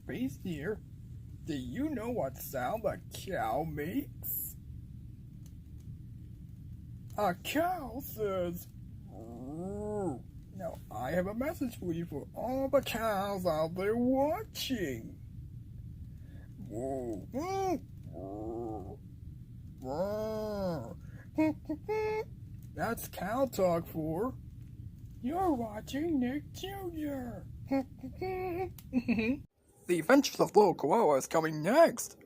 face here. Do you know what sound a cow makes? A cow says, "Moo." Now, I have a message for you for all the cows out there watching. Moo, moo, moo, moo. That's cow talk for you're watching Nick Jr. The Adventures of Little Koala is coming next.